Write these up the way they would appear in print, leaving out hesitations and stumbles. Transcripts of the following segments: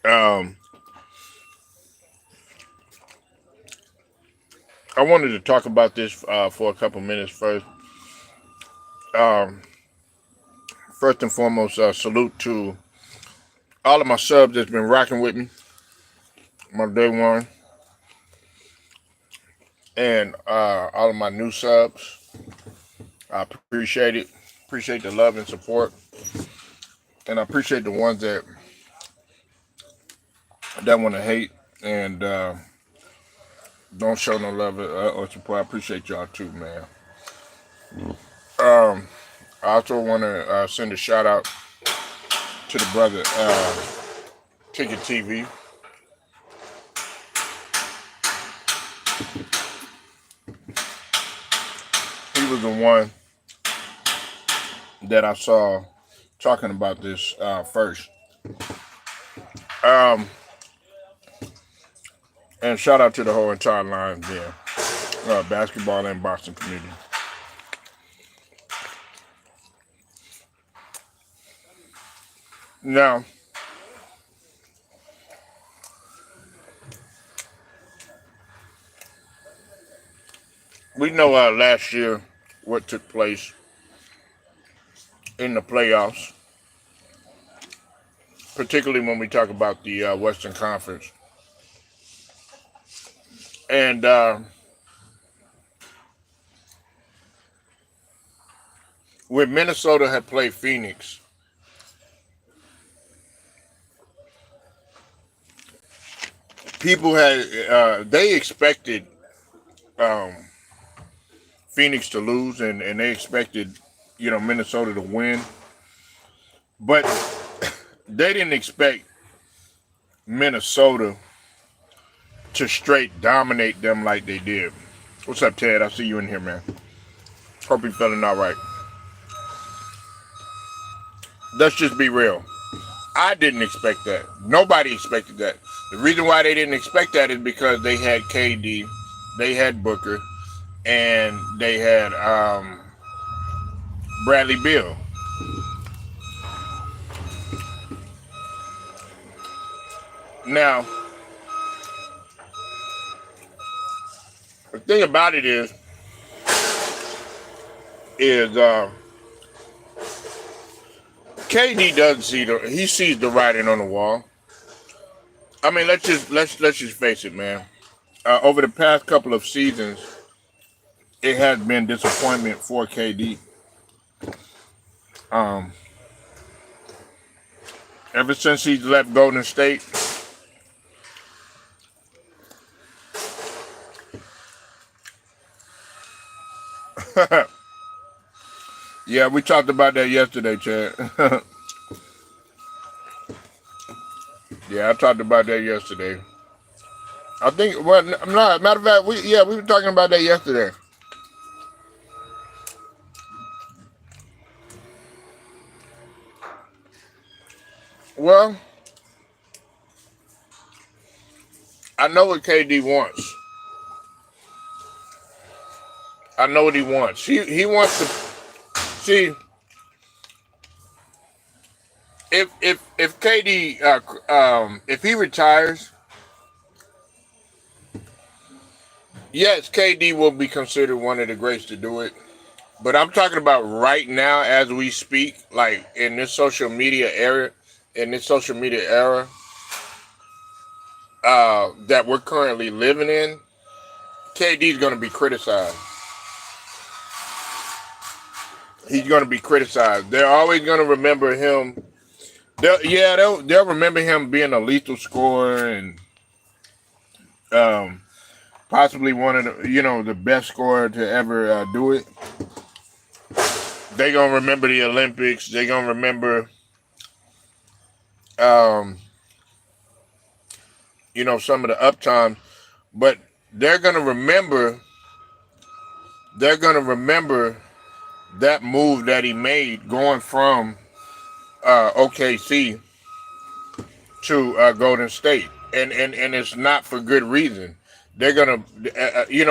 Um, I wanted to talk about this for a couple minutes first. Um, First and foremost, salute to all of my subs that's been rocking with me, my day one, and all of my new subs. I appreciate it. Appreciate the love and support, and I appreciate the ones that want to hate and don't show no love or support. I appreciate y'all too, man. Um, I also want to send a shout out to the brother Ticket TV. He was the one that I saw talking about this first. Um, and shout out to the whole entire line there, basketball and boxing community. Now, we know last year what took place in the playoffs, particularly when we talk about the Western Conference. And when Minnesota had played Phoenix, people had they expected um, Phoenix to lose, and they expected Minnesota to win, but they didn't expect Minnesota to straight dominate them like they did. What's up, Ted? I see you in here, man. Hope you're feeling all right. Let's just be real. I didn't expect that. Nobody expected that. The reason why they didn't expect that is because they had KD, they had Booker, and they had Bradley Beal. Now, the thing about it is KD doesn't see he sees the writing on the wall. I mean, let's just face it, man. Over the past couple of seasons, it has been disappointment for KD. Um, Ever since he's left Golden State, yeah, we talked about that yesterday, Chad. Yeah, I talked about that yesterday. I think, well, no, matter of fact, we were talking about that yesterday. Well, I know what KD wants. I know what he wants. He wants to see if KD if he retires, yes, KD will be considered one of the greats to do it. But I'm talking about right now as we speak, like in this social media era, that we're currently living in, KD's going to be criticized. He's going to be criticized. They're always going to remember him. They'll remember him being a lethal scorer and um, possibly one of the best scorer to ever do it. They're going to remember the Olympics. They're going to remember um, some of the uptime, but they're going to remember that move that he made going from OKC to Golden State, and it's not for good reason. They're gonna,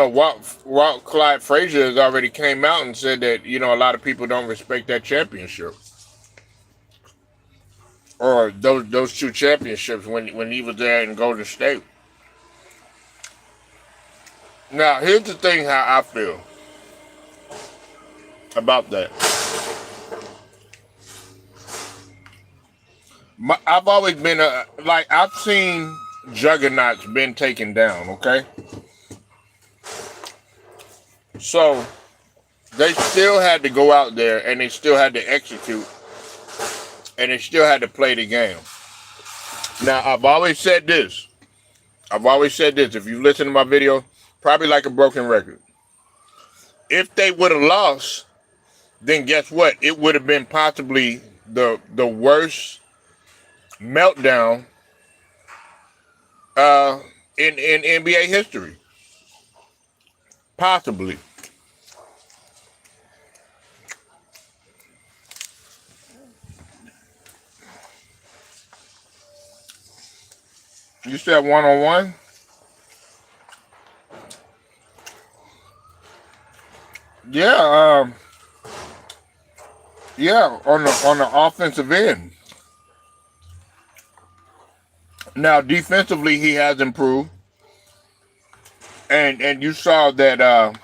Walt Clyde Frazier has already came out and said that a lot of people don't respect that championship. or those two championships when he was there in Golden State. Now, here's the thing how I feel about that. I've always been I've seen juggernauts been taken down, okay? So they still had to go out there and they still had to execute and they still had to play the game. Now, I've always said this. If you listen to my video, probably like a broken record. If they would have lost, then guess what? It would have been possibly the worst meltdown in NBA history. Possibly. You said one-on-one? Yeah, on the offensive end. Now defensively he has improved. And you saw that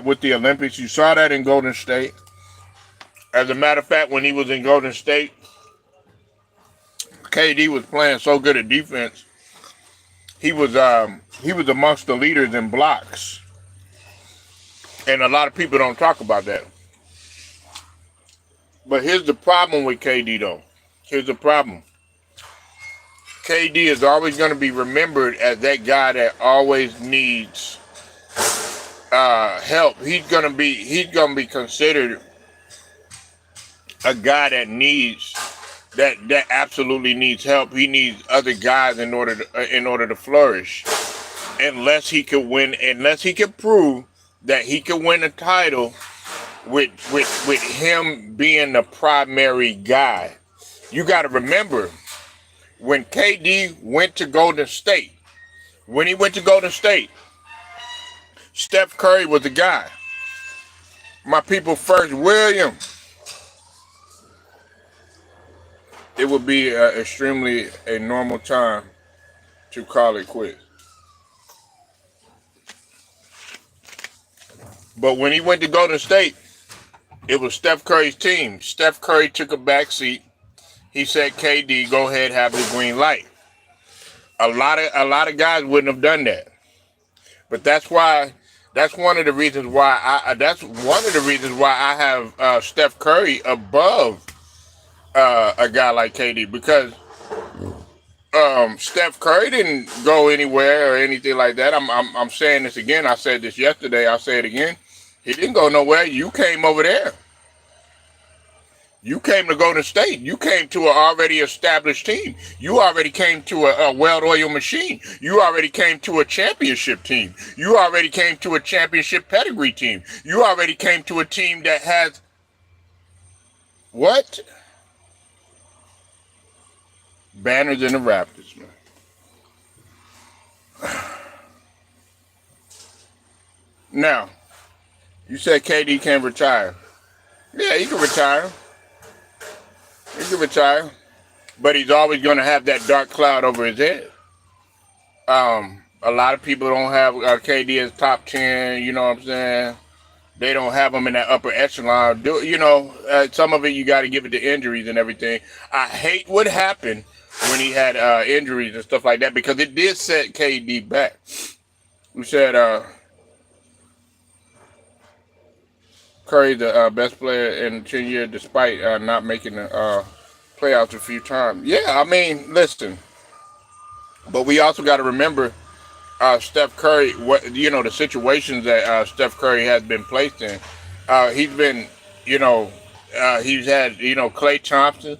with the Olympics, you saw that in Golden State. As a matter of fact, when he was in Golden State, KD was playing so good at defense. He was amongst the leaders in blocks. And a lot of people don't talk about that. But here's the problem with KD, though. Here's the problem. KD is always going to be remembered as that guy that always needs help. He's gonna be considered a guy that absolutely needs help. He needs other guys in order to flourish. Unless he could prove that he could win a title with him being the primary guy. You got to remember, when KD went to Golden State, Steph Curry was the guy. My people first, William. It would be extremely a normal time to call it quits. But when he went to Golden State, it was Steph Curry's team. Steph Curry took a back seat. He said, KD, go ahead, have the green light. A lot of guys wouldn't have done that. But that's one of the reasons why I have Steph Curry above a guy like KD, because Steph Curry didn't go anywhere or anything like that. I'm saying this again. I said this yesterday. I'll say it again. He didn't go nowhere. You came over there. You came to Golden State. You came to an already established team. You already came to a well-oiled machine. You already came to a championship team. You already came to a championship pedigree team. You already came to a team that has what? Banners in the Raptors, man. Now, you said KD can retire. Yeah, he can retire. He can retire. But he's always going to have that dark cloud over his head. A lot of people don't have KD as top 10, you know what I'm saying? They don't have him in that upper echelon. Some of it you got to give it to injuries and everything. I hate what happened when he had injuries and stuff like that, because it did set KD back. We said Curry, the best player in 10 years, despite not making the playoffs a few times. Yeah, I mean, listen. But we also got to remember Steph Curry, the situations that Steph Curry has been placed in. He's been, he's had, Klay Thompson,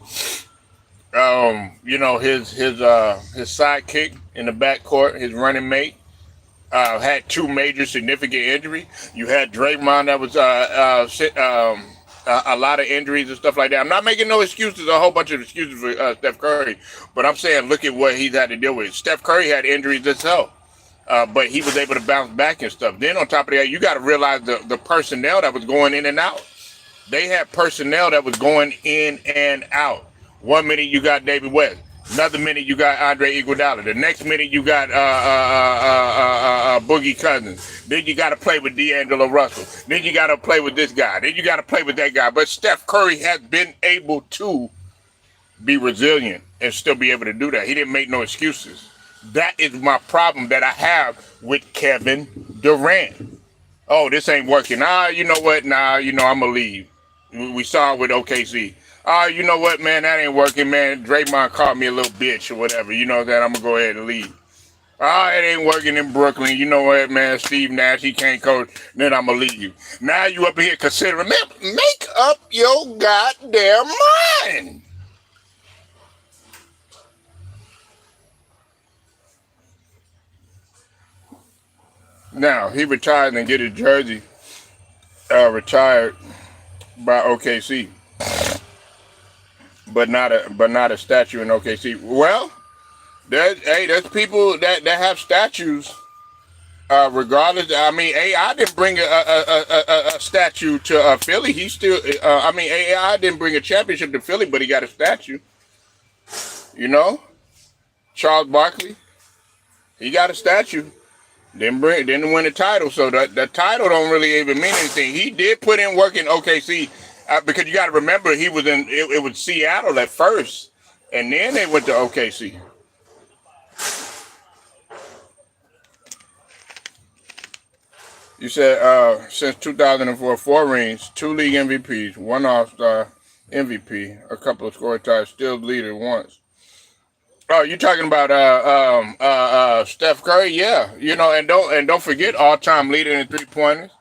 his sidekick in the backcourt, his running mate, had two major significant injuries. You had Draymond that was a lot of injuries and stuff like that. I'm not making no excuses, a whole bunch of excuses for Steph Curry, but I'm saying look at what he's had to deal with. Steph Curry had injuries himself, but he was able to bounce back and stuff. Then on top of that, you got to realize the personnel that was going in and out. They had personnel that was going in and out. One minute you got David West. Another minute you got Andre Iguodala. The next minute you got Boogie Cousins. Then you got to play with D'Angelo Russell. Then you got to play with this guy. Then you got to play with that guy. But Steph Curry has been able to be resilient and still be able to do that. He didn't make no excuses. That is my problem that I have with Kevin Durant. Oh, this ain't working. You know what? I'm going to leave. We saw it with OKC. You know what, man? That ain't working, man. Draymond called me a little bitch or whatever. You know that I'm going to go ahead and leave. It ain't working in Brooklyn. You know what, man? Steve Nash, he can't coach. Then I'm going to leave you. Now you up here considering, man, make up your goddamn mind. Now, he retired and get his jersey retired by OKC. But not a statue in OKC. Well, there's people that have statues. Regardless, I mean, AI didn't bring a statue to Philly. He still, AI didn't bring a championship to Philly, but he got a statue. You know, Charles Barkley, he got a statue. Didn't win a title, so the title don't really even mean anything. He did put in work in OKC. Because you got to remember, he was in it was Seattle at first, and then they went to OKC. You said since 2004, 4 rings, 2 league MVPs, 1 All-Star MVP, a couple of score ties, still leader once. Oh, you talking about Steph Curry? Yeah, and don't forget all-time leader in 3-pointers.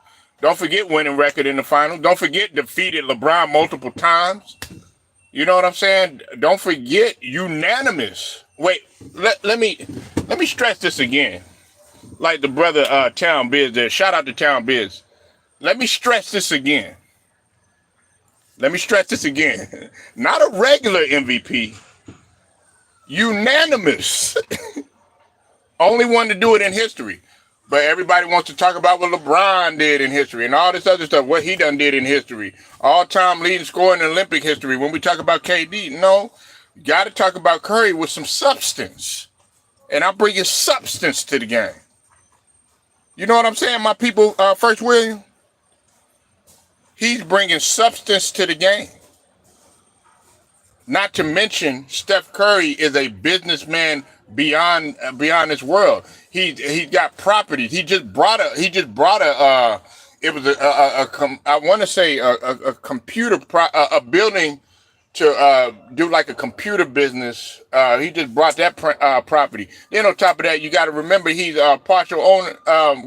Don't forget winning record in the finals. Don't forget defeated LeBron multiple times. You know what I'm saying? Don't forget unanimous. Wait, let me stress this again. Like the brother Town Biz there. Shout out to Town Biz. Let me stress this again. Not a regular MVP. Unanimous. Only one to do it in history. But everybody wants to talk about what LeBron did in history and all this other stuff, what he done did in history. All-time leading scorer in Olympic history. When we talk about KD, no, you got to talk about Curry with some substance. And I'm bringing substance to the game. You know what I'm saying, my people, First William? He's bringing substance to the game. Not to mention, Steph Curry is a businessman beyond this world. He got property. He just brought a it was I want to say a computer a building to do like a computer business. He just brought that property. Then on top of that, you got to remember he's a partial owner,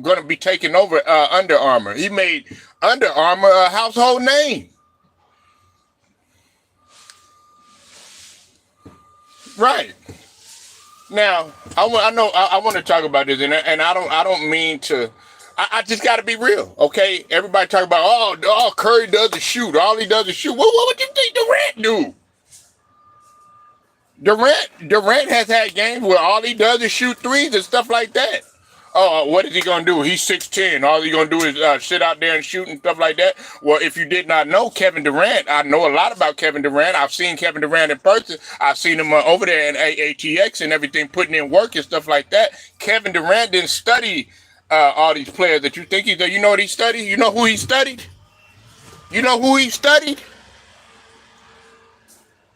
going to be taking over Under Armour. He made Under Armour a household name. Right. Now, I want to talk about this, and I don't mean to. I just got to be real, okay? Everybody talk about all Curry does is shoot. All he does is shoot. What would you think Durant do? Durant has had games where all he does is shoot threes and stuff like that. Oh, what is he gonna do? He's 6'10". All he's gonna do is sit out there and shoot and stuff like that. Well, if you did not know Kevin Durant, I know a lot about Kevin Durant. I've seen Kevin Durant in person. I've seen him over there in AATX and everything, putting in work and stuff like that. Kevin Durant didn't study all these players that you think he did. You know what he studied? You know who he studied? You know who he studied?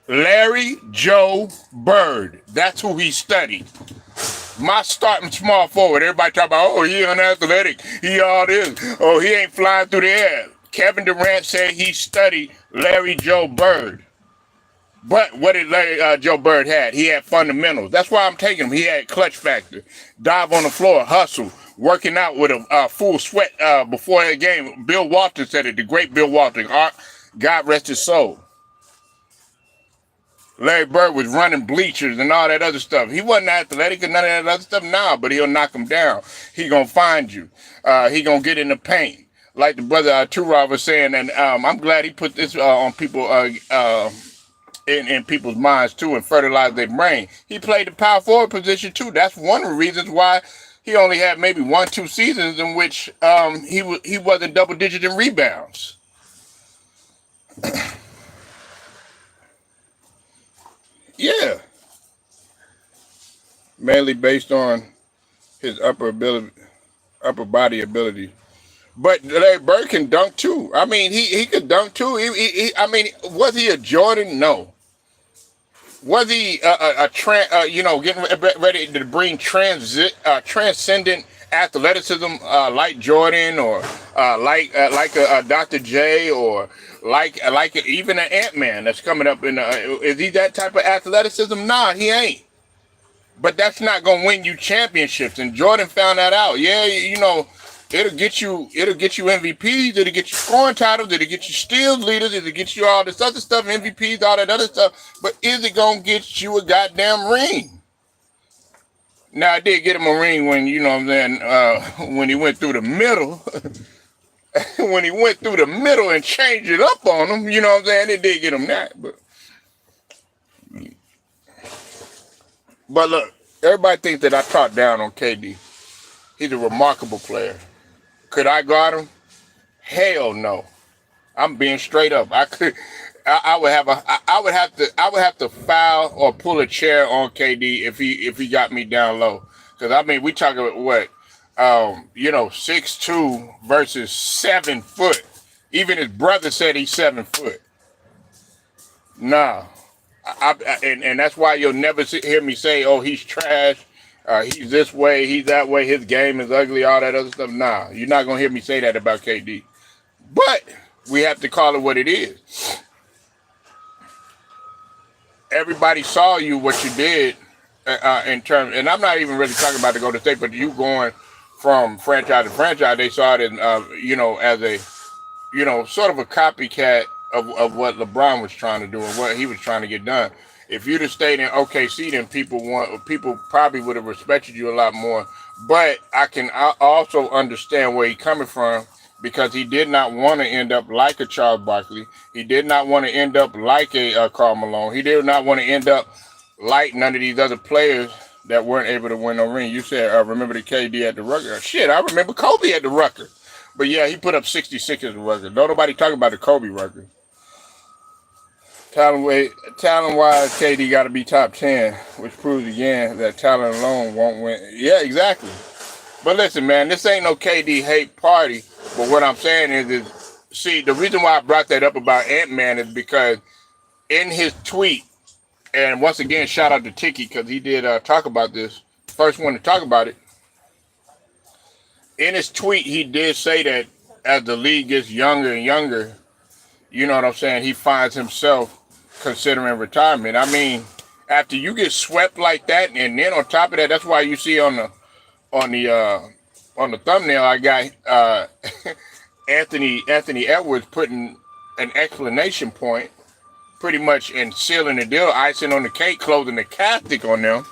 Larry Joe Bird. That's who he studied. My starting small forward. Everybody talk about, he unathletic. He all this. Oh, he ain't flying through the air. Kevin Durant said he studied Larry Joe Bird. But what did Larry Joe Bird had? He had fundamentals. That's why I'm taking him. He had clutch factor. Dive on the floor, hustle. Working out with a full sweat before the game. Bill Walton said it. The great Bill Walton. God rest his soul. Larry Bird was running bleachers and all that other stuff. He wasn't athletic and none of that other stuff now, but he'll knock him down. He gonna find you. He gonna get in the paint. Like the brother Turov was saying, and I'm glad he put this on people in people's minds too and fertilize their brain. He played the power forward position too. That's one of the reasons why he only had maybe 1-2 seasons in which he wasn't double digit in rebounds. Yeah, mainly based on his upper body ability. But Larry Bird can dunk too. I mean, he could dunk too. I mean, was he a Jordan? No. Was he getting ready to bring transcendent athleticism like Jordan or like a Dr. J or like even an Ant Man that's coming up in? Is he that type of athleticism? Nah, he ain't. But that's not gonna win you championships. And Jordan found that out. Yeah, it'll get you MVPs, it'll get you scoring titles, it'll get you steals leaders, it'll get you all this other stuff, MVPs, all that other stuff. But is it gonna get you a goddamn ring? Now I did get him a ring when you know what I'm saying, when he went through the middle. When he went through the middle and changed it up on him, you know what I'm saying? It did get him that, but look, everybody thinks that I talk down on KD. He's a remarkable player. Could I guard him? Hell no. I'm being straight up. I would have to foul or pull a chair on KD if he got me down low. Because I mean, we talking about what, 6'2" versus 7 foot. Even his brother said he's 7 foot. Nah, and that's why you'll never hear me say, "Oh, he's trash. He's this way. He's that way. His game is ugly. All that other stuff." Nah, you're not gonna hear me say that about KD. But we have to call it what it is. Everybody saw you what you did in terms, and I'm not even really talking about the Golden State, but you going from franchise to franchise. They saw it in, as a, sort of a copycat of what LeBron was trying to do and what he was trying to get done. If you'd have stayed in OKC, then people probably would have respected you a lot more. But I can also understand where he's coming from because he did not want to end up like a Charles Barkley. He did not want to end up like a Karl Malone. He did not want to end up like none of these other players that weren't able to win no ring. You said, remember the KD at the Rucker? Shit, I remember Kobe at the Rucker. But yeah, he put up 66 as a record. Don't nobody talk about the Kobe record. Talent-wise, KD got to be top 10, which proves again that talent alone won't win. Yeah, exactly. But listen, man, this ain't no KD hate party. But what I'm saying is, see, the reason why I brought that up about Ant-Man is because in his tweet, and once again, shout out to Tiki because he did talk about this. First one to talk about it. In his tweet, he did say that as the league gets younger and younger, you know what I'm saying, he finds himself considering retirement. I mean, after you get swept like that, and then on top of that, that's why you see on the thumbnail, I got Anthony Edwards putting an explanation point, pretty much in sealing the deal, icing on the cake, closing the casket on them.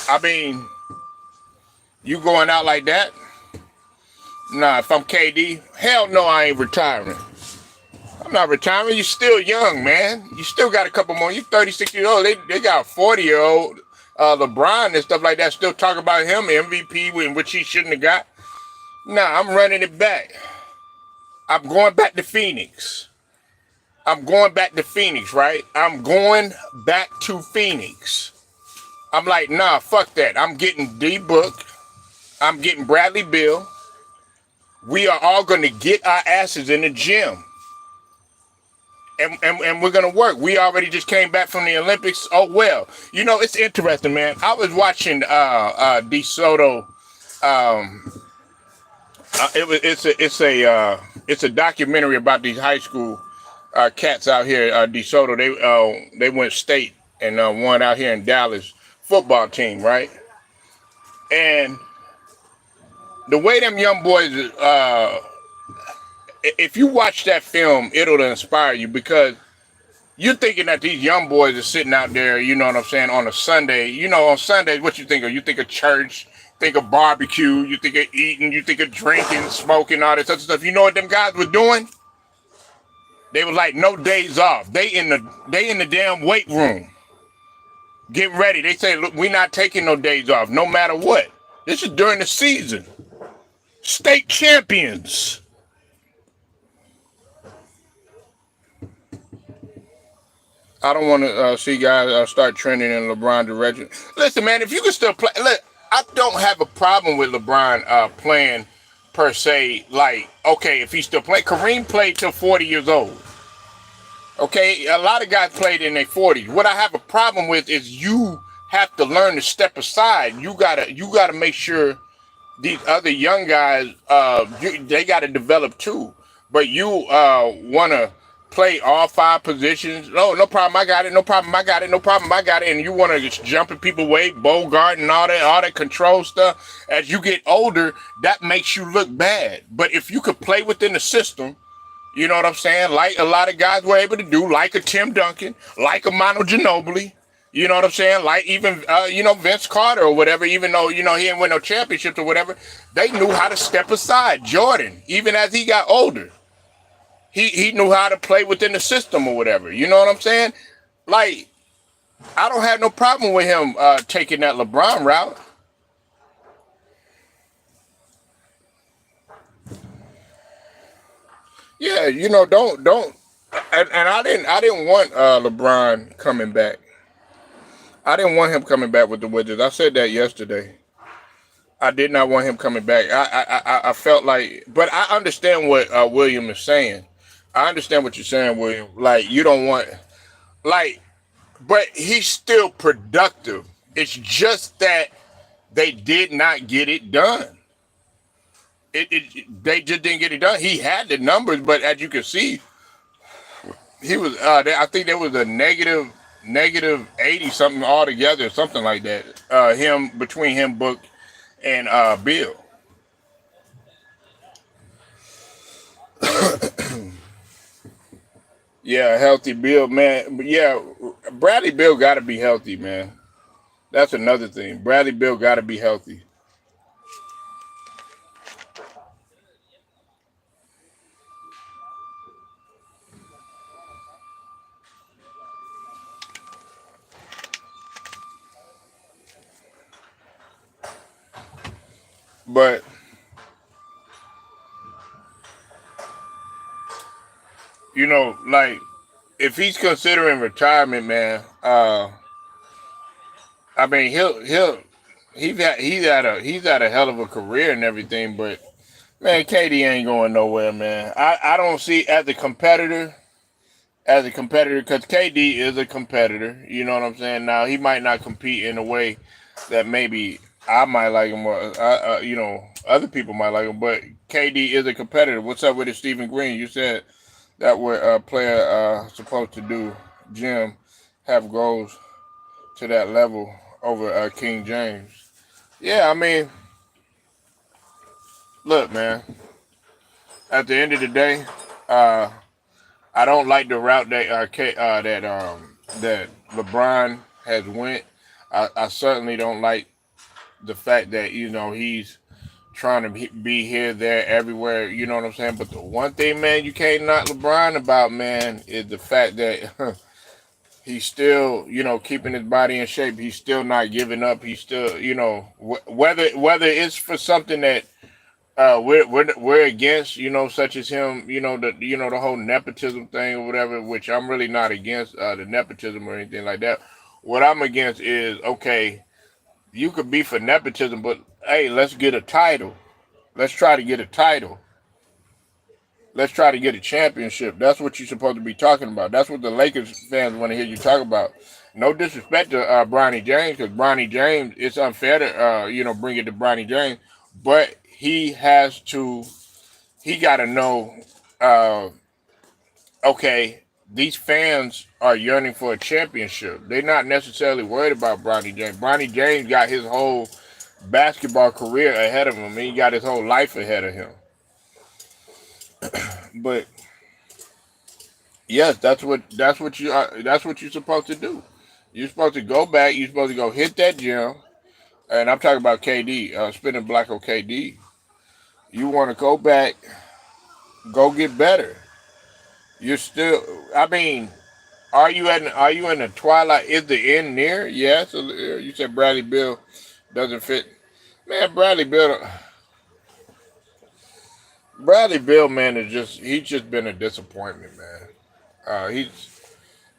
I mean, you going out like that? Nah, if I'm KD, hell no, I ain't retiring. I'm not retiring. You're still young, man. You still got a couple more. You're 36 years old. They got a 40-year-old LeBron and stuff like that. Still talk about him, MVP, which he shouldn't have got. Nah, I'm running it back. I'm going back to Phoenix. Right? I'm going back to Phoenix. I'm like, nah, fuck that. I'm getting D-Book. I'm getting Bradley Beal. We are all going to get our asses in the gym. And we're going to work. We already just came back from the Olympics. Oh, well. You know, it's interesting, man. I was watching DeSoto. It's a documentary about these high school cats out here. DeSoto, they went state and won out here in Dallas football team, right? And the way them young boys, if you watch that film, it'll inspire you because you're thinking that these young boys are sitting out there, you know what I'm saying, on a Sunday. You know, on Sundays, what you think of? You think of church, think of barbecue, you think of eating, you think of drinking, smoking, all this other stuff. You know what them guys were doing? They were like, no days off. They in the damn weight room. Getting ready. They say, look, we're not taking no days off, no matter what. This is during the season. State champions. I don't want to see guys start trending in LeBron direction. Listen, man, if you can still play, look, I don't have a problem with LeBron playing per se. Like, okay, if he's still playing, Kareem played till 40 years old. Okay, a lot of guys played in their 40s. What I have a problem with is you have to learn to step aside. You gotta make sure these other young guys, they got to develop too. But you want to play all five positions. No, no problem. I got it. No problem. I got it. No problem. I got it. And you want to just jump in people way, Bogart and all that control stuff. As you get older, that makes you look bad. But if you could play within the system, you know what I'm saying? Like a lot of guys were able to do, like a Tim Duncan, like a Manu Ginobili. You know what I'm saying? Like even Vince Carter or whatever. Even though he didn't win no championships or whatever, they knew how to step aside. Jordan, even as he got older, he knew how to play within the system or whatever. You know what I'm saying? Like I don't have no problem with him taking that LeBron route. Yeah, don't. And I didn't want LeBron coming back. I didn't want him coming back with the Wizards. I said that yesterday. I did not want him coming back. I felt like, but I understand what William is saying. I understand what you're saying, William. Like you don't want, like, but he's still productive. It's just that they did not get it done. They just didn't get it done. He had the numbers, but as you can see, he was. I think there was a negative 80 something altogether, something like that. Him between him, Book, and Bill. Yeah, healthy Bill, man. But yeah, Bradley Bill got to be healthy, man. That's another thing. Bradley Bill got to be healthy. But like if he's considering retirement, man, I mean he's had a hell of a career and everything, but man, KD ain't going nowhere, man. I don't see as a competitor, because KD is a competitor. You know what I'm saying? Now he might not compete in a way that maybe I might like him, or other people might like him. But KD is a competitor. What's up with it, Stephen Green? You said that what a player supposed to do, Jim, have goals to that level over King James. Yeah, I mean, look, man. At the end of the day, uh, I don't like the route that LeBron has went. I certainly don't like the fact that he's trying to be here, there, everywhere. You know what I'm saying? But the one thing, man, you can't knock LeBron about, man, is the fact that he's still, keeping his body in shape. He's still not giving up. He's still, whether it's for something that we're against, such as him, the whole nepotism thing or whatever, which I'm really not against the nepotism or anything like that. What I'm against is, okay, you could be for nepotism, but hey, let's get a title. Let's try to get a title. Let's try to get a championship. That's what you're supposed to be talking about. That's what the Lakers fans want to hear you talk about. No disrespect to Bronny James, because Bronny James, it's unfair to bring it to Bronny James, but he got to know, uh, okay, these fans are yearning for a championship. They're not necessarily worried about Bronny James. Bronny James got his whole basketball career ahead of him. He got his whole life ahead of him. But yes, that's what you're supposed to do. You're supposed to go back. You're supposed to go hit that gym. And I'm talking about KD, spinning black on KD. You want to go back, go get better. You're still. I mean, are you in the twilight? Is the end near? Yes. You said Bradley Bill doesn't fit. Man, Bradley Bill, man, he's just been a disappointment, man. He's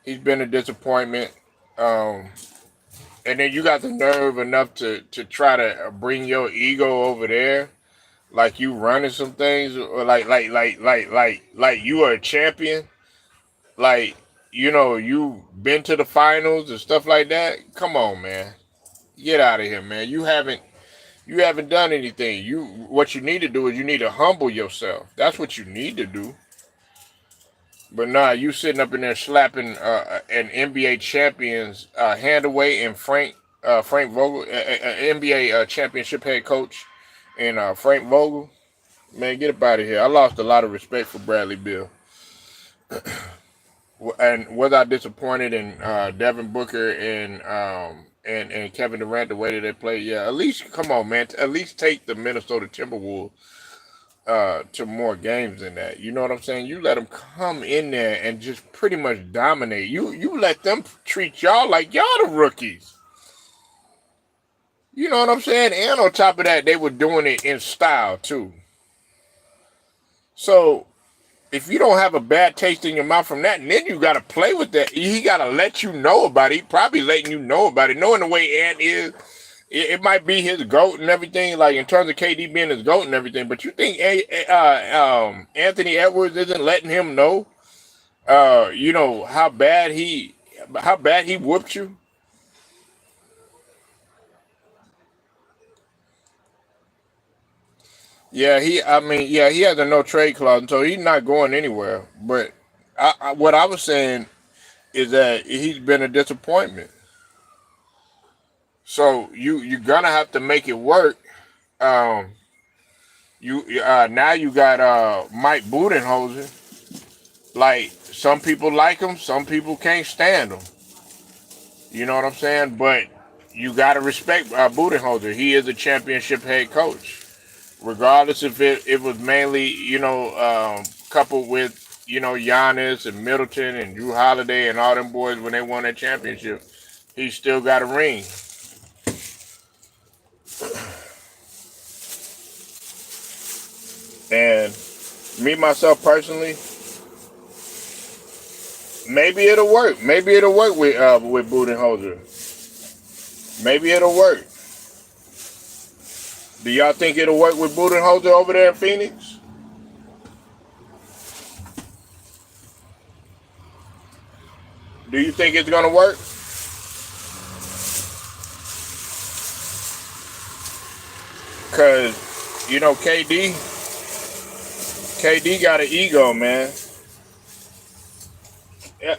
He's been a disappointment. Um, and then you got the nerve enough to try to bring your ego over there, like you running some things, or like you are a champion, like you been to the finals and stuff like that. Come on, man, get out of here, man. You haven't done anything. What you need to do is you need to humble yourself. That's what you need to do. But nah, you sitting up in there slapping an NBA champions hand away and Frank Vogel, NBA championship head coach, and Frank Vogel. Man, get up out of here. I lost a lot of respect for Bradley Beal, and was I disappointed in Devin Booker and Kevin Durant the way that they played? Yeah, at least come on, man. At least take the Minnesota Timberwolves to more games than that. You know what I'm saying? You let them come in there and just pretty much dominate. You let them treat y'all like y'all the rookies. You know what I'm saying? And on top of that, they were doing it in style too. So if you don't have a bad taste in your mouth from that, and then you got to play with that. He got to let you know about it. He probably letting you know about it. Knowing the way Ant is, it might be his GOAT and everything, like in terms of KD being his GOAT and everything. But you think Anthony Edwards isn't letting him know, how bad he whooped you? Yeah, he has a no trade clause, so he's not going anywhere. But what I was saying is that he's been a disappointment. So you're gonna have to make it work. Um, you now you got Mike Budenholzer. Like some people like him, some people can't stand him. You know what I'm saying? But you gotta respect Budenholzer. He is a championship head coach, regardless if it was mainly coupled with Giannis and Middleton and Drew Holiday and all them boys when they won that championship. He still got a ring. And me myself personally, maybe it'll work. Maybe it'll work with Budenholzer. Maybe it'll work. Do y'all think it'll work with Budenholzer over there in Phoenix? Do you think it's gonna work? Cause KD got an ego, man. Yeah,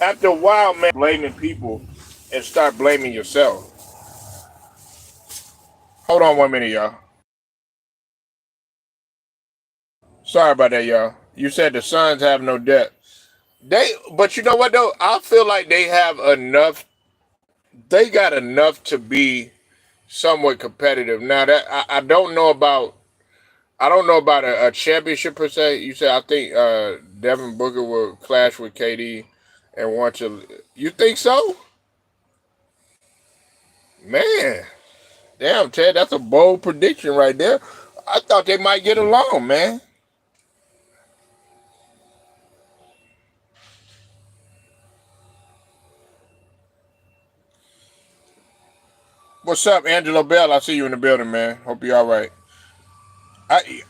after a while, man, blaming people and start blaming yourself. Hold on 1 minute, y'all. Sorry about that, y'all. You said the Suns have no depth. But you know what though? I feel like they have enough. They got enough to be somewhat competitive. Now that I don't know about. I don't know about a championship per se. You said I think Devin Booker will clash with KD and want to. You think so, man? Damn, Ted, that's a bold prediction right there. I thought they might get along, man. What's up, Angelo Bell? I see you in the building, man. Hope you're all right.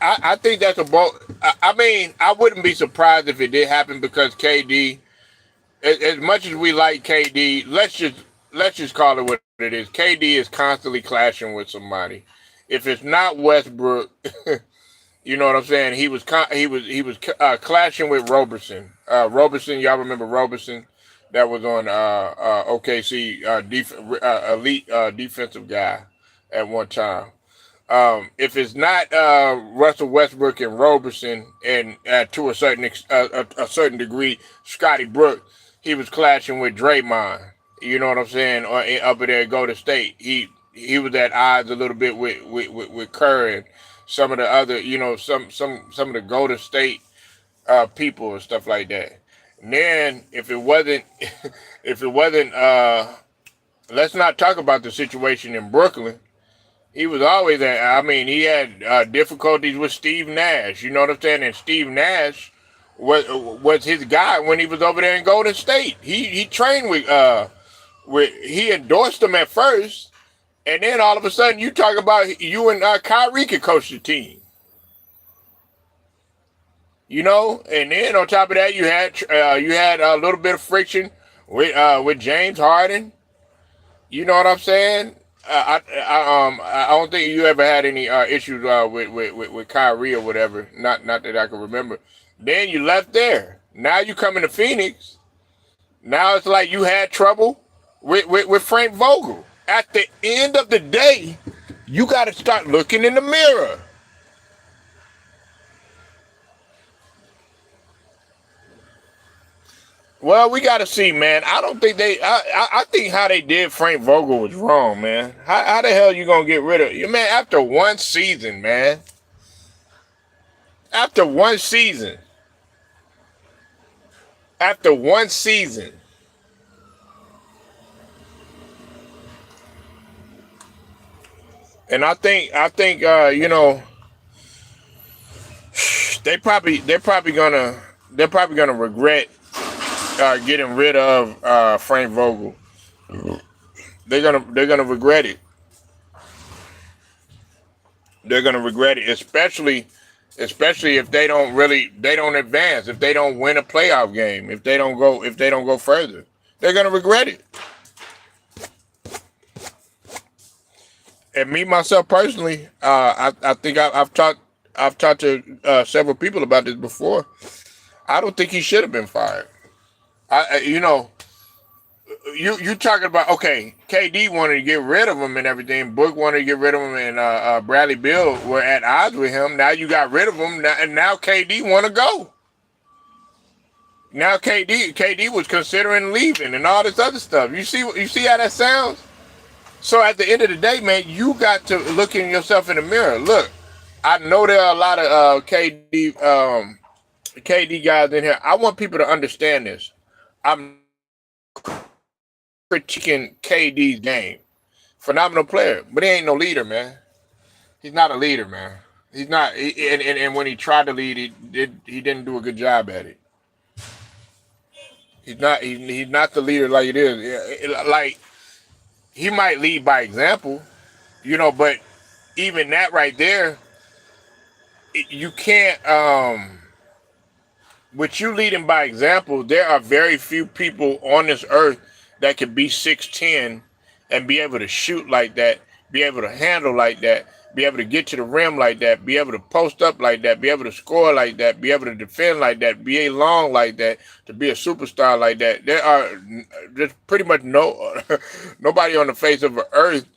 I think that's a bold. I mean, I wouldn't be surprised if it did happen because KD, as much as we like KD, let's just call it what it is. KD is constantly clashing with somebody. If it's not Westbrook, you know what I'm saying. He was clashing with Roberson. Roberson, y'all remember Roberson? That was on OKC, elite defensive guy at one time. If it's not Russell Westbrook and Roberson, and to a certain degree, Scotty Brooks, he was clashing with Draymond. You know what I'm saying? Or up there at Golden State, he was at odds a little bit with Kerr and some of the other, some of the Golden State people and stuff like that. And then if it wasn't, if it wasn't, let's not talk about the situation in Brooklyn. He was always at. I mean, he had difficulties with Steve Nash. You know what I'm saying? And Steve Nash was his guy when he was over there in Golden State. He trained with he endorsed him at first, and then all of a sudden you talk about you and Kyrie could coach the team. And then on top of that, you had a little bit of friction with James Harden. You know what I'm saying? I don't think you ever had any issues with Kyrie or whatever. Not that I can remember. Then you left there. Now you coming to Phoenix. Now it's like you had trouble with Frank Vogel. At the end of the day, you got to start looking in the mirror. Well, we got to see, man. I don't think they. I think how they did Frank Vogel was wrong, man. How the hell you gonna get rid of you, man? After one season, man. After one season. After one season. And I think they're probably gonna regret getting rid of Frank Vogel. They're gonna regret it. They're gonna regret it, especially if they don't advance, if they don't win a playoff game, if they don't go further, they're gonna regret it. And me myself personally, I think I've talked to several people about this before. I don't think he should have been fired. You know, you talking about, okay, KD wanted to get rid of him and everything. Book wanted to get rid of him, and Bradley Beal were at odds with him. Now you got rid of him, and now KD want to go. Now KD was considering leaving and all this other stuff. You see how that sounds? So at the end of the day, man, you got to look in yourself in the mirror. Look, I know there are a lot of KD guys in here. I want people to understand this. I'm critiquing KD's game. Phenomenal player, but he ain't no leader, man. He's not a leader, man. He's not. And when he tried to lead, he didn't do a good job at it. He's not the leader like it is. Like, he might lead by example, but even that right there, you can't. With you leading by example, there are very few people on this earth that can be 6'10" and be able to shoot like that, be able to handle like that, be able to get to the rim like that, be able to post up like that, be able to score like that, be able to defend like that, be a long like that, to be a superstar like that. There are just pretty much nobody on the face of the earth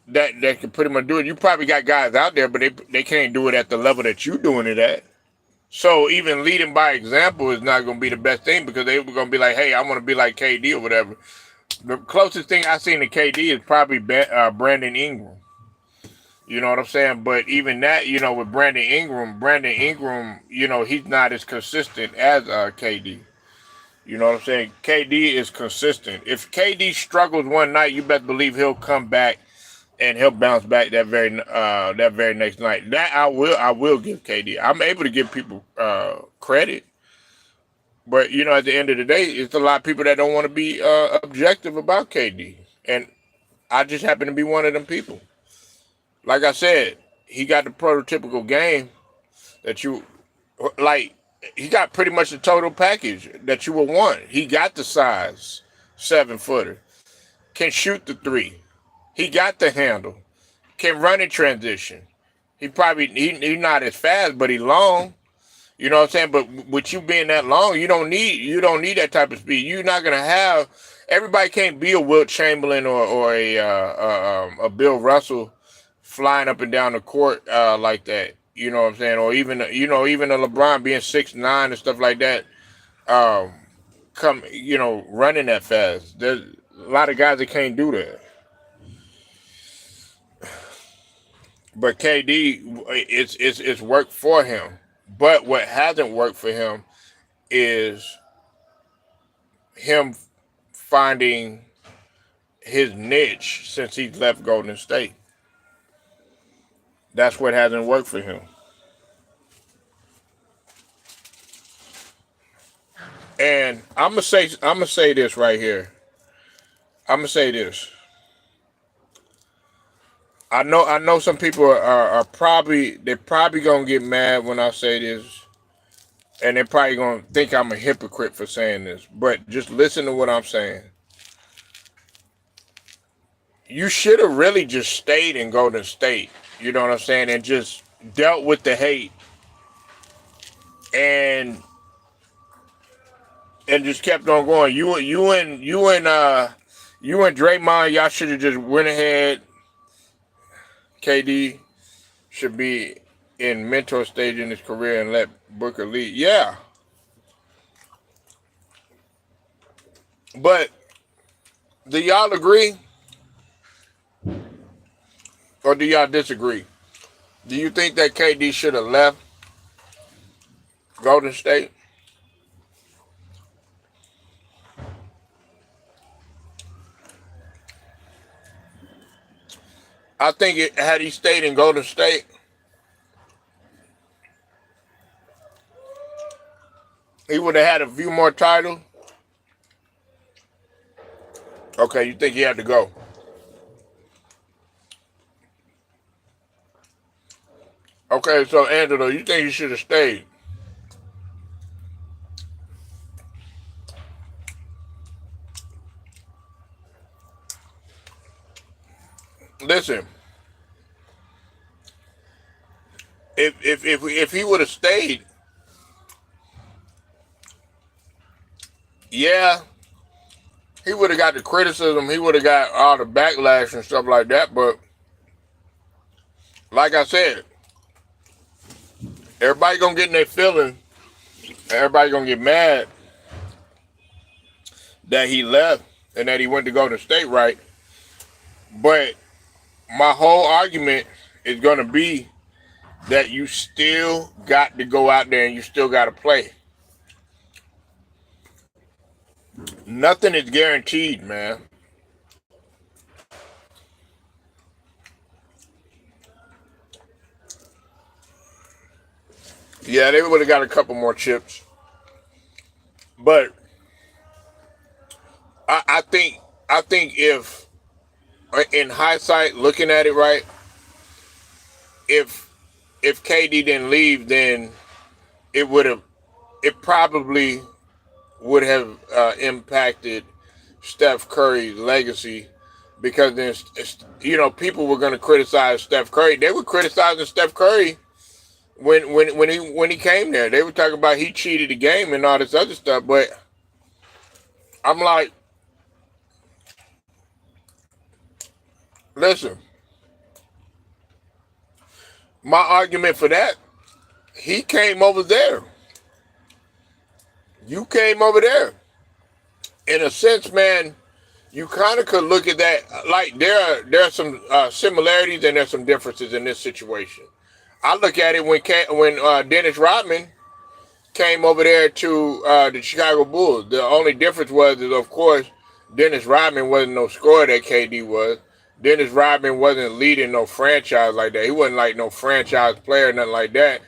that can pretty much do it. You probably got guys out there, but they can't do it at the level that you're doing it at. So even leading by example is not going to be the best thing, because they were going to be like, hey, I want to be like KD or whatever. The closest thing I've seen to KD is probably Brandon Ingram. You know what I'm saying? But even that, with Brandon Ingram, he's not as consistent as KD. You know what I'm saying? KD is consistent. If KD struggles one night, you best believe he'll come back and he'll bounce back that very next night. That I will give KD. I'm able to give people credit, but at the end of the day, it's a lot of people that don't want to be objective about KD, and I just happen to be one of them people. Like I said, he got the prototypical game that you like. He got pretty much the total package that you would want. He got the size, 7-footer, can shoot the three. He got the handle, can run in transition. He not as fast, but he long. You know what I'm saying? But with you being that long, you don't need that type of speed. You're not gonna have. Everybody can't be a Wilt Chamberlain or a Bill Russell flying up and down the court like that. You know what I'm saying? Or even a LeBron being 6'9" and stuff like that. Um, running that fast. There's a lot of guys that can't do that. But KD, it's worked for him. But what hasn't worked for him is him finding his niche since he's left Golden State. That's what hasn't worked for him. And I'm gonna say this right here. I'm gonna say this. I know some people are probably they're probably gonna get mad when I say this, and they're probably gonna think I'm a hypocrite for saying this. But just listen to what I'm saying. You should have really just stayed in Golden State. You know what I'm saying, and just dealt with the hate and just kept on going. You and Draymond, y'all should have just went ahead. KD should be in mentor stage in his career and let Booker lead. Yeah, but do y'all agree or do y'all disagree? Do you think that KD should have left Golden State? I think had he stayed in Golden State, he would have had a few more titles. Okay, you think he had to go? Okay, so Angelo, you think he should have stayed? Listen, if he would have stayed, yeah, he would have got the criticism. He would have got all the backlash and stuff like that. But like I said, everybody gonna get in their feeling. Everybody gonna get mad that he left and that he went to Golden State, right? But my whole argument is gonna be that you still got to go out there and you still got to play. Nothing is guaranteed, man. Yeah, they would have got a couple more chips, but I think if in hindsight, looking at it right, if KD didn't leave, then it would have it probably would have impacted Steph Curry's legacy because then people were going to criticize Steph Curry. They were criticizing Steph Curry when he came there. They were talking about he cheated the game and all this other stuff. But I'm like, listen, my argument for that, he came over there. You came over there. In a sense, man, you kind of could look at that like there are some similarities and there's some differences in this situation. I look at it when Dennis Rodman came over there to the Chicago Bulls. The only difference is, of course, Dennis Rodman wasn't no scorer that KD was. Dennis Rodman wasn't leading no franchise like that. He wasn't like no franchise player, nothing like that.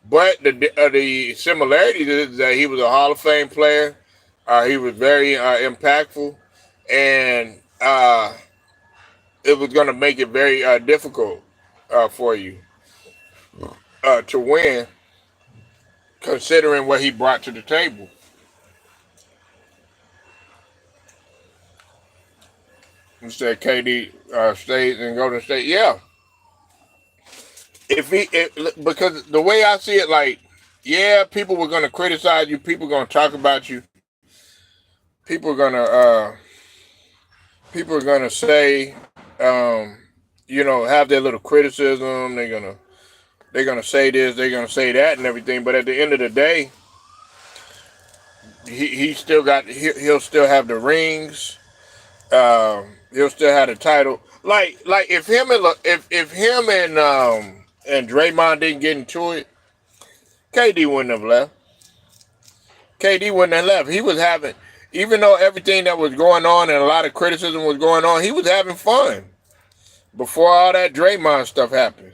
But the similarities is that he was a Hall of Fame player. He was very impactful, and it was going to make it very difficult for you to win, considering what he brought to the table. Instead, KD stays in Golden State. Yeah, because the way I see it, like, yeah, people were going to criticize you. People are going to talk about you. People are gonna say, have their little criticism. They're gonna say this, they're gonna say that, and everything. But at the end of the day, he'll still have the rings. He'll still have the title. Like if him and Draymond didn't get into it, KD wouldn't have left. KD wouldn't have left. He was having, even though everything that was going on and a lot of criticism was going on, he was having fun before all that Draymond stuff happened.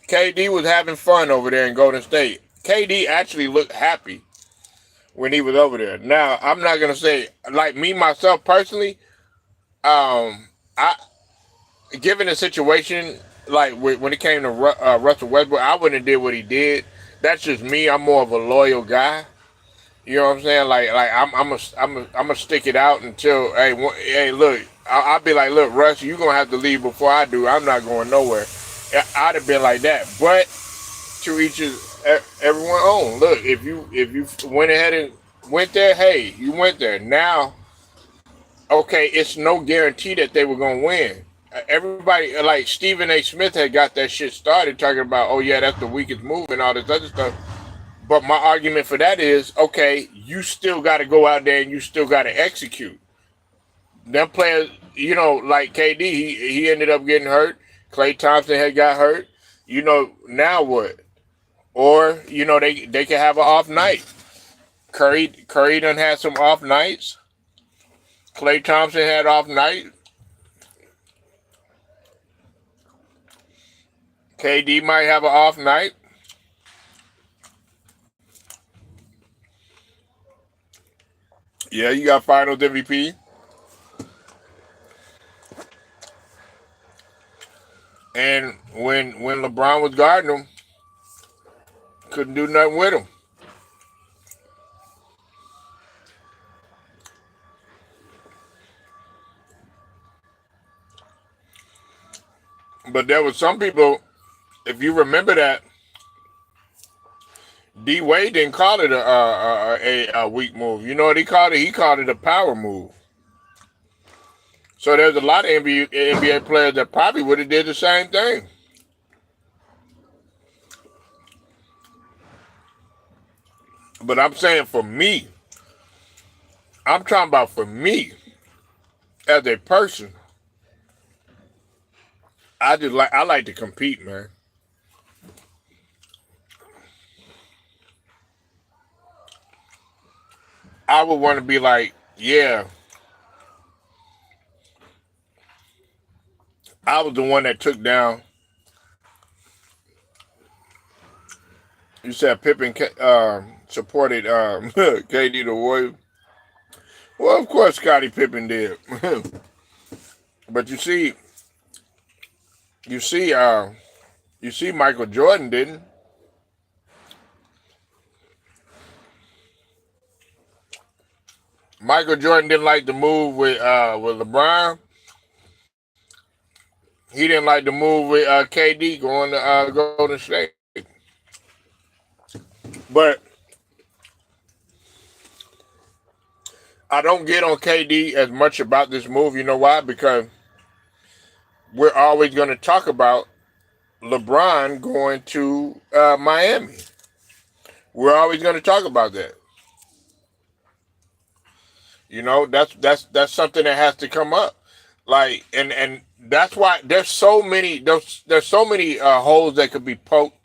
KD was having fun over there in Golden State. KD actually looked happy when he was over there. Now, I'm not gonna say like me myself personally. I given the situation like when it came to Russell Westbrook, I wouldn't have did what he did. That's just me. I'm more of a loyal guy. You know what I'm saying? Like I'm a stick it out until hey look, I'll be like, look, Russ, you gonna have to leave before I do. I'm not going nowhere. I'd have been like that, but to each his everyone own. Look, if you went ahead and went there, hey, you went there. Now, okay, it's no guarantee that they were gonna win. Everybody like Stephen A. Smith had got that shit started talking about, oh yeah, that's the weakest move and all this other stuff. But my argument for that is, okay, you still got to go out there and you still got to execute. Them players, like KD, he ended up getting hurt. Klay Thompson had got hurt. Now what? Or they can have an off night. Curry done had some off nights. Klay Thompson had off night. KD might have an off night. Yeah, you got Finals MVP. And when LeBron was guarding him, couldn't do nothing with him. But there was some people, if you remember that, D Wade didn't call it a weak move. You know what he called it? He called it a power move. So there's a lot of NBA players that probably would have did the same thing. But I'm saying for me, I'm talking about for me as a person. I like to compete, man. I would want to be like, yeah, I was the one that took down. You said Pippen supported KD the Warriors. Well, of course, Scottie Pippen did. But you see, you see, Michael Jordan didn't. Michael Jordan didn't like the move with LeBron. He didn't like the move with KD going to Golden State. But I don't get on KD as much about this move. You know why? Because we're always going to talk about LeBron going to Miami. We're always going to talk about that. That's something that has to come up. Like and that's why there's so many holes that could be poked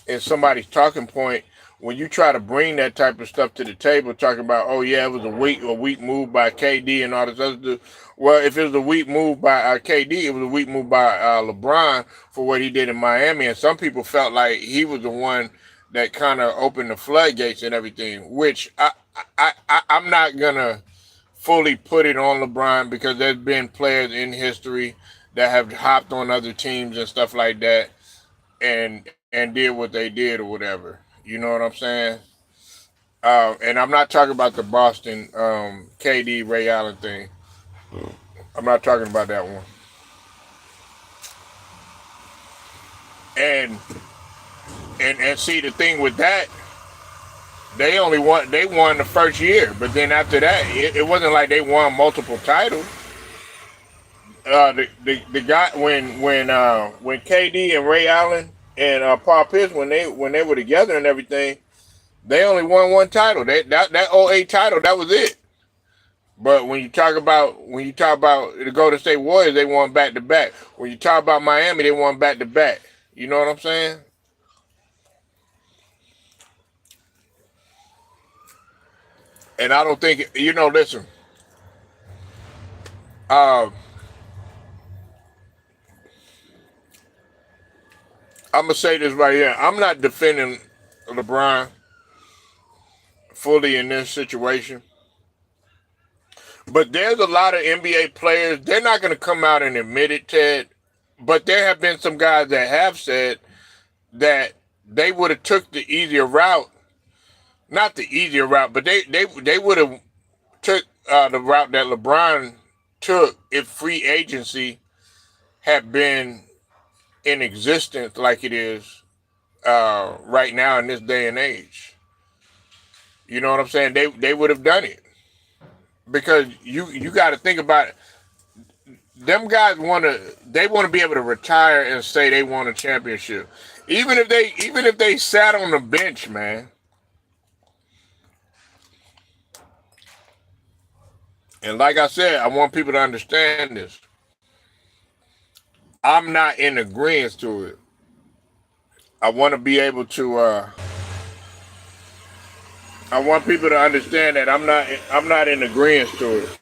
in somebody's talking point when you try to bring that type of stuff to the table, talking about, oh yeah, it was a weak move by KD and all this other stuff. Well, if it was a weak move by KD, it was a weak move by LeBron for what he did in Miami, and some people felt like he was the one that kind of opened the floodgates and everything. Which I'm not gonna fully put it on LeBron because there's been players in history that have hopped on other teams and stuff like that and did what they did or whatever. You know what I'm saying? And I'm not talking about the Boston KD Ray Allen thing. I'm not talking about that one. And and see the thing with that, they won the first year, but then after that, it wasn't like they won multiple titles. The guy when KD and Ray Allen and Paul Pierce when they were together and everything, they only won one title. That '08 title, that was it. But when you talk about the Golden State Warriors, they won back to back. When you talk about Miami, they won back to back. You know what I'm saying? And I don't think listen. Uh, I'm gonna say this right here. I'm not defending LeBron fully in this situation. But there's a lot of NBA players. They're not going to come out and admit it, Ted. But there have been some guys that have said that they would have took the easier route. Not the easier route, but they would have took the route that LeBron took if free agency had been in existence like it is right now in this day and age. You know what I'm saying? They would have done it because you got to think about it. Them guys want to be able to retire and say they won a championship, even if they sat on the bench, man. And like I said, I want people to understand this. I'm not in agreement to it. I want to be able to. I want people to understand that I'm not. I'm not in agreement to it.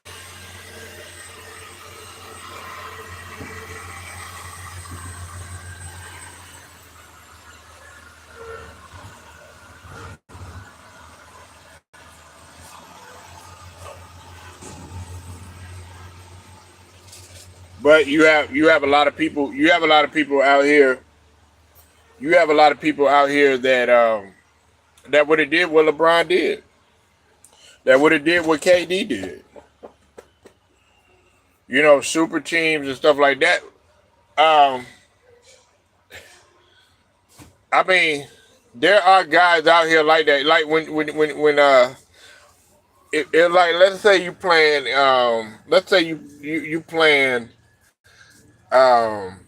But you have a lot of people. You have a lot of people out here. You have a lot of people out here that would have did what LeBron did. That would have did what KD did. You know, super teams and stuff like that. Um, I mean, there are guys out here like that. Like when like let's say you playing let's say you playing um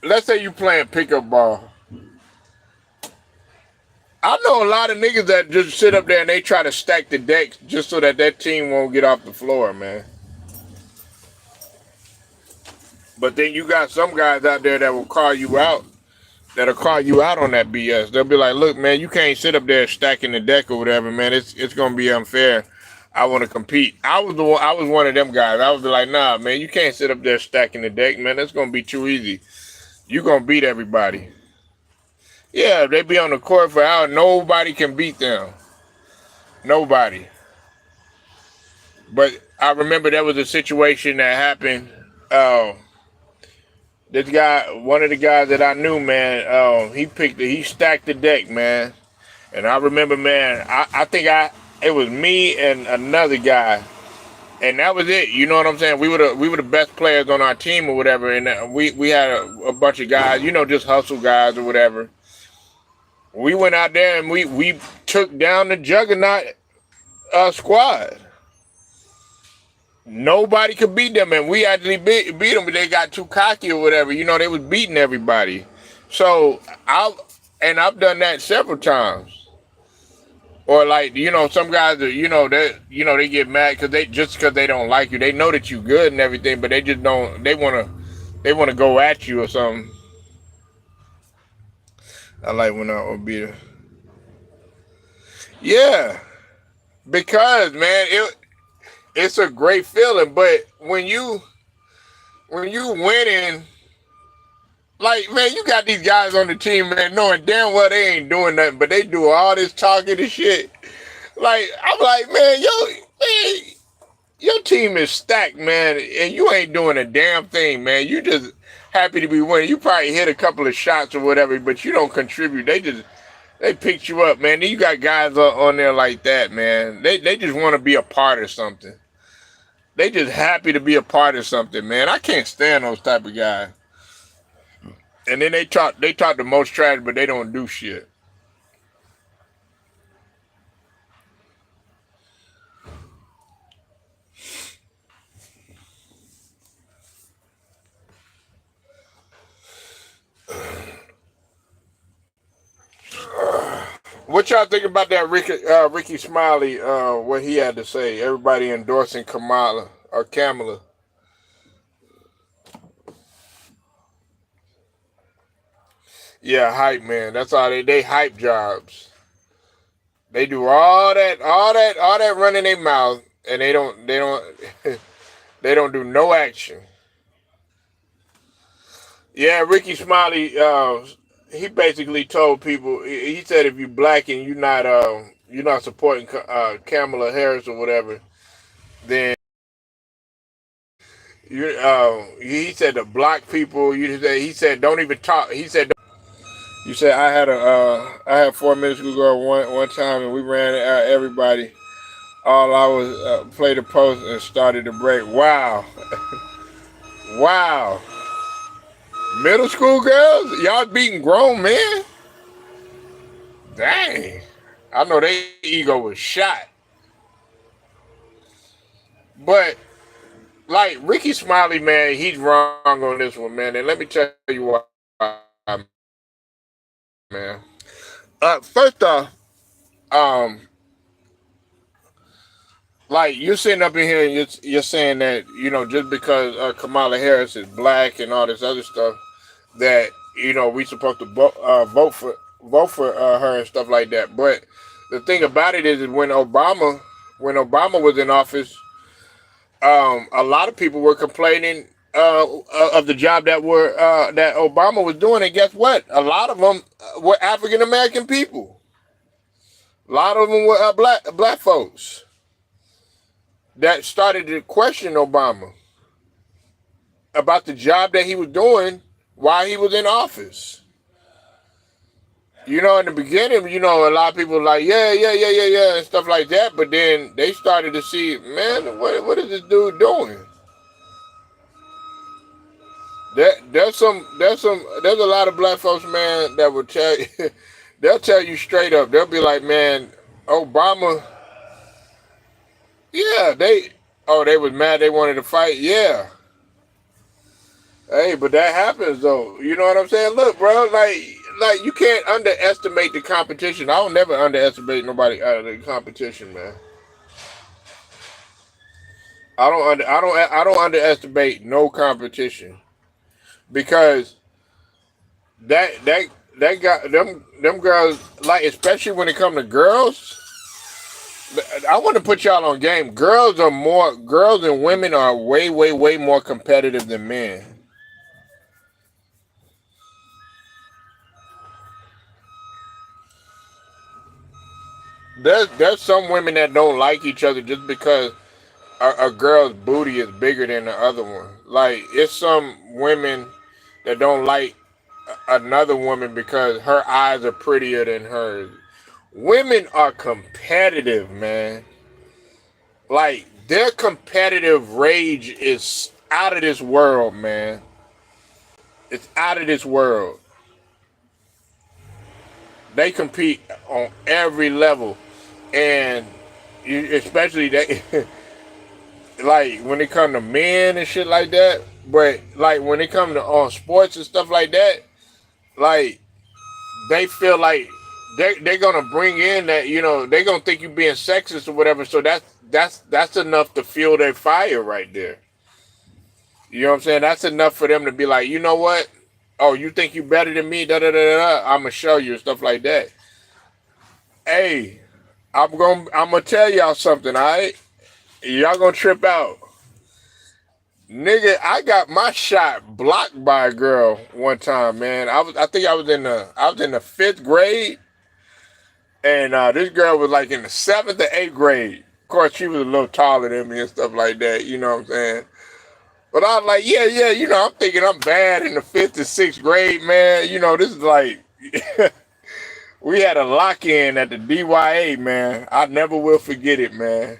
let's say you playing pickup ball. I know a lot of niggas that just sit up there and they try to stack the decks just so that that team won't get off the floor, man. But then you got some guys out there that will call you out, that'll call you out on that BS. They'll be like, "Look, man, you can't sit up there stacking the deck or whatever, man. It's gonna be unfair. I want to compete." I was one of them guys. I was like, "Nah, man, you can't sit up there stacking the deck, man. That's gonna be too easy. You gonna beat everybody." Yeah, they be on the court for hours. Nobody can beat them. Nobody. But I remember there was a situation that happened. Uh, this guy, one of the guys that I knew, man, he stacked the deck, man. And I remember, man, I think it was me and another guy, and that was it. You know what I'm saying? We were the best players on our team or whatever, and we had a bunch of guys, you know, just hustle guys or whatever. We went out there and we took down the juggernaut squad. Nobody could beat them, and we actually beat them, but they got too cocky or whatever. You know, they was beating everybody. So I've done that several times. Or like, you know, some guys are, they get mad because they don't like you. They know that you good and everything, but they just don't. They wanna go at you or something. I like when I would be. Yeah, because man, it's a great feeling. But when you winning, like man, you got these guys on the team, man, knowing damn well they ain't doing nothing, but they do all this talking and shit. Like I'm like, man, your team is stacked, man, and you ain't doing a damn thing, man. You just happy to be winning. You probably hit a couple of shots or whatever, but you don't contribute. They picked you up, man. Then you got guys on there like that, man. They just want to be a part of something. They just happy to be a part of something, man. I can't stand those type of guys. And then they talk the most trash, but they don't do shit. What y'all think about that Rickey Smiley? What he had to say? Everybody endorsing Kamala. Yeah, hype man. That's all they hype jobs. They do all that running their mouth, and they don't they don't do no action. Yeah, Rickey Smiley. he basically told people. He said if you black and you're not supporting Kamala Harris or whatever, then he said the black people. He said don't even talk. He said you said I had 4 minutes to go one time and we ran out everybody. All I was played the post and started the break. Wow, wow. Middle school girls, y'all beating grown men. Dang, I know their ego was shot. But like Rickey Smiley, man, he's wrong on this one, man. And let me tell you why, man. First off, um, like you're sitting up in here and you're saying that just because Kamala Harris is black and all this other stuff, that we supposed to vote for her and stuff like that. But the thing about it is when Obama was in office, a lot of people were complaining of the job that Obama was doing, and guess what? A lot of them were African American people. A lot of them were black folks that started to question Obama about the job that he was doing while he was in office. In the beginning, a lot of people were like, yeah, and stuff like that. But then they started to see, man, what is this dude doing? There's a lot of black folks, man, that will tell you, they'll tell you straight up. They'll be like, man, Obama, yeah, they was mad, they wanted to fight, yeah. Hey, but that happens though. You know what I'm saying? Look, bro, like you can't underestimate the competition. I don't never underestimate nobody out of the competition, man. I don't underestimate no competition because that got them girls, like, especially when it comes to girls. I want to put y'all on game. Girls and women are way, way, way more competitive than men. There's some women that don't like each other just because a girl's booty is bigger than the other one. Like, it's some women that don't like another woman because her eyes are prettier than hers. Women are competitive, man. Like, their competitive rage is out of this world, man. It's out of this world. They compete on every level, and especially they like when it come to men and shit like that. But like when it come to on sports and stuff like that, like they feel like they're gonna bring in that they gonna think you being sexist or whatever. So that's enough to fuel their fire right there. You know what I'm saying? That's enough for them to be like, you know what? Oh, you think you better than me? Da da da da. I'm gonna show you stuff like that. Hey, I'm gonna tell y'all something. All right, y'all gonna trip out, nigga. I got my shot blocked by a girl one time, man. I think I was in the 5th grade, and this girl was like in the 7th or 8th grade. Of course, she was a little taller than me and stuff like that. You know what I'm saying? But I was like, yeah. I'm thinking I'm bad in the 5th or 6th grade, man. This is like. We had a lock-in at the DYA, man. I never will forget it, man.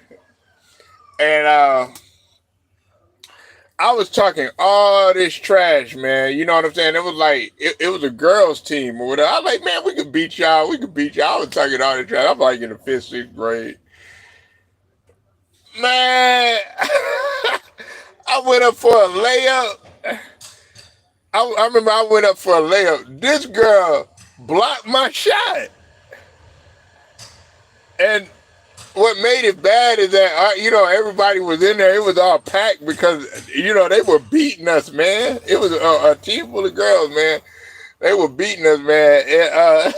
And I was talking all this trash, man. You know what I'm saying? It was like it was a girls' team or whatever. I was like, man, we could beat y'all. We could beat y'all. I was talking all this trash. I'm like in the 5th, 6th grade. Man, I went up for a layup. I remember I went up for a layup. This girl blocked my shot. And what made it bad is that everybody was in there. It was all packed because they were beating us, man. It was a team full of girls, man. They were beating us, man. And,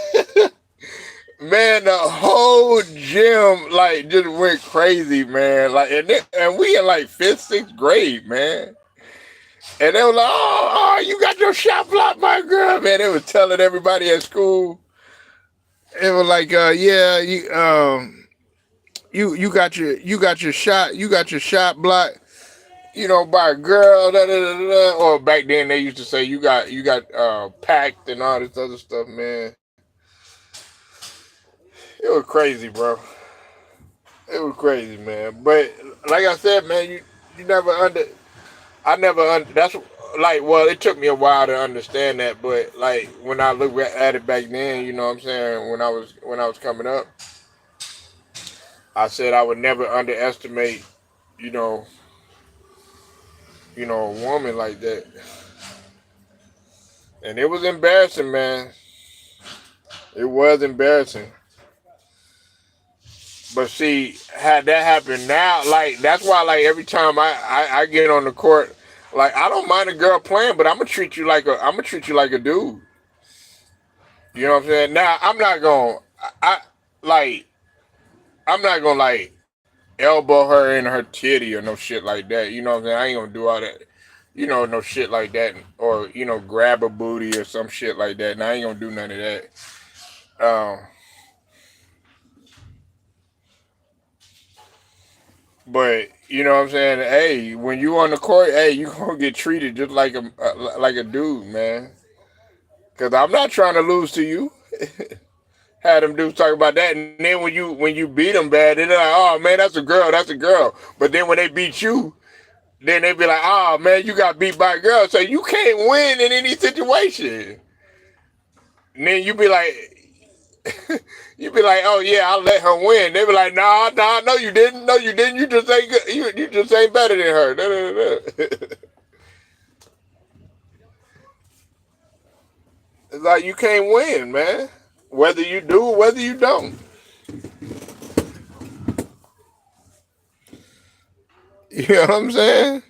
man, the whole gym like just went crazy, man. Like, and we in like 5th, 6th grade, man. And they were like, "Oh, you got your shot blocked by a girl, man." They was telling everybody at school. It was like, yeah, you got your shot blocked, by a girl. Da, da, da, da. Or back then they used to say you got packed and all this other stuff, man. It was crazy, bro. It was crazy, man. But like I said, man, you never I never that's like, well, it took me a while to understand that, but like when I look at it back then, you know what I'm saying, when I was coming up, I said I would never underestimate, you know, a woman like that. And it was embarrassing, man. It was embarrassing. But see, had that happened now, like that's why, like every time I get on the court, like I don't mind a girl playing, but I'm gonna treat you like a dude. You know what I'm saying? Now I like I'm not gonna like elbow her in her titty or no shit like that. You know what I'm saying? I ain't gonna do all that. No shit like that, or grab a booty or some shit like that. And I ain't gonna do none of that. Um, but you know what I'm saying? Hey, when you on the court, hey, you gonna get treated just like a dude, man. Cause I'm not trying to lose to you. Had them dudes talk about that, and then when you beat them bad, they're like, "Oh man, that's a girl." But then when they beat you, then they be like, "Oh man, you got beat by a girl, so you can't win in any situation." And then you be like, "Oh yeah, I'll let her win." They be like, "Nah, nah, no, you didn't. No, you didn't. You just ain't good. You just ain't better than her." Da, da, da, da. It's like you can't win, man. Whether you do or whether you don't. You know what I'm saying?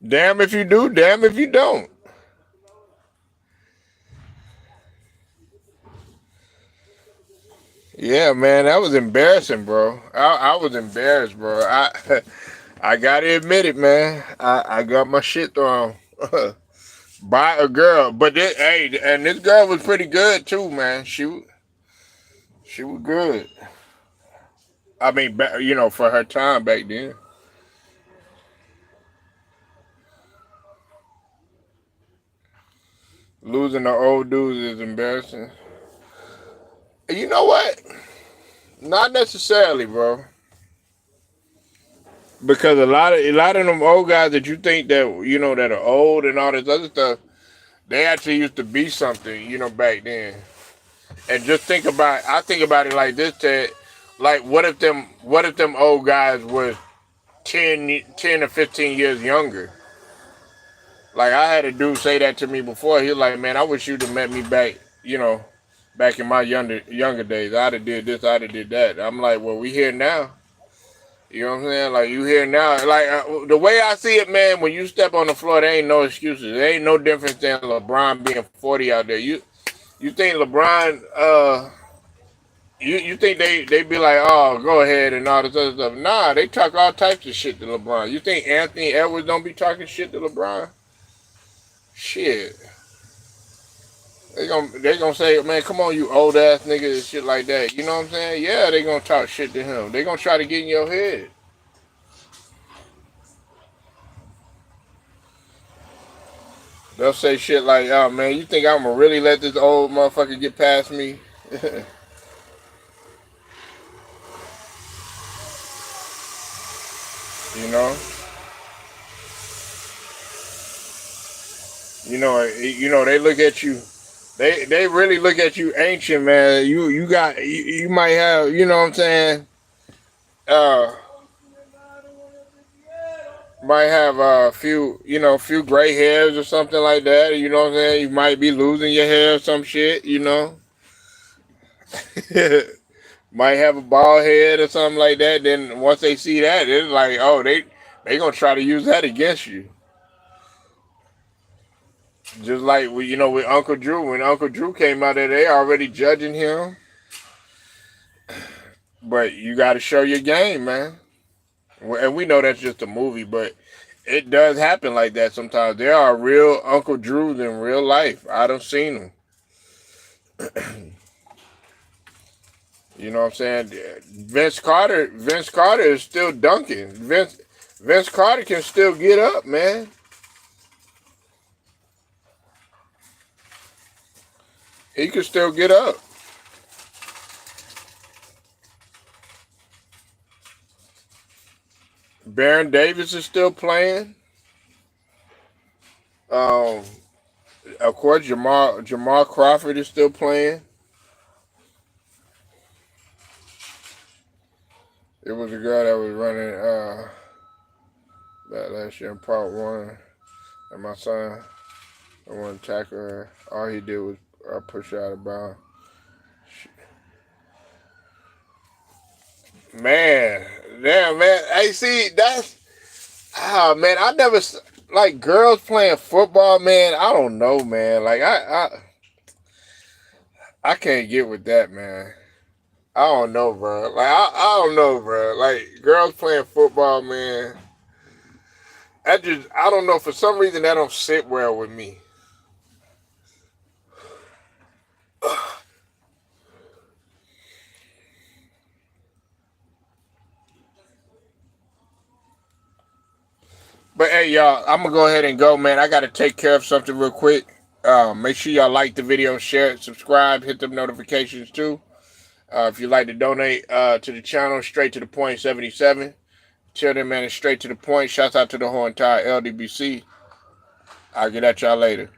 Damn if you do, damn if you don't. Yeah, man, that was embarrassing, bro. I was embarrassed, bro. I gotta admit it, man. I got my shit thrown by a girl, but hey, and this girl was pretty good too, man. She was good. I mean, for her time back then, losing the old dudes is embarrassing. You know what? Not necessarily, bro. Because a lot of them old guys that you think that are old and all this other stuff, they actually used to be something, back then. And just I think about it like this, Ted. Like, what if them old guys were 10 or 15 years younger? Like, I had a dude say that to me before. He was like, man, I wish you'd have met me back in my younger days. I'd have did this, I'd have did that. I'm like, well, we here now. You know what I'm saying? Like, you here now. Like, the way I see it, man, when you step on the floor, there ain't no excuses. There ain't no difference than LeBron being 40 out there. You think LeBron, you think they be like, oh, go ahead and all this other stuff. Nah, they talk all types of shit to LeBron. You think Anthony Edwards don't be talking shit to LeBron? Shit. They gonna say, man, come on, you old ass nigga and shit like that. You know what I'm saying? Yeah, they gonna talk shit to him. They gonna try to get in your head. They'll say shit like, oh man, you think I'm gonna really let this old motherfucker get past me? you know? They look at you. They really look at you ancient, man. You might have, you know what I'm saying? Uh, might have a few gray hairs or something like that. You know what I'm saying? You might be losing your hair or some shit. Might have a bald head or something like that. Then once they see that, it's like, oh, they gonna try to use that against you. Just like with Uncle Drew. When Uncle Drew came out there, they already judging him. But you got to show your game, man. And we know that's just a movie, but it does happen like that sometimes. There are real Uncle Drews in real life. I done seen them. You know what I'm saying? Vince Carter is still dunking. Vince Carter can still get up, man. He can still get up. Baron Davis is still playing. Um, of course, Jamal Crawford is still playing. It was a girl that was running that last year in part one, and my son, I want to tackle her. All he did was push her out of bounds. Man, damn, man. Hey, see, man. I never like girls playing football, man. I don't know, man. Like I can't get with that, man. I don't know, bro. Like I don't know, bro. Like girls playing football, man. I don't know. For some reason, that don't sit well with me. But hey, y'all, I'm gonna go ahead and go, man. I gotta take care of something real quick. Make sure y'all like the video, share it, subscribe, hit them notifications too. If you'd like to donate to the channel, straight to the point 77. Till then, man, it's straight to the point. Shouts out to the whole entire LDBC. I'll get at y'all later.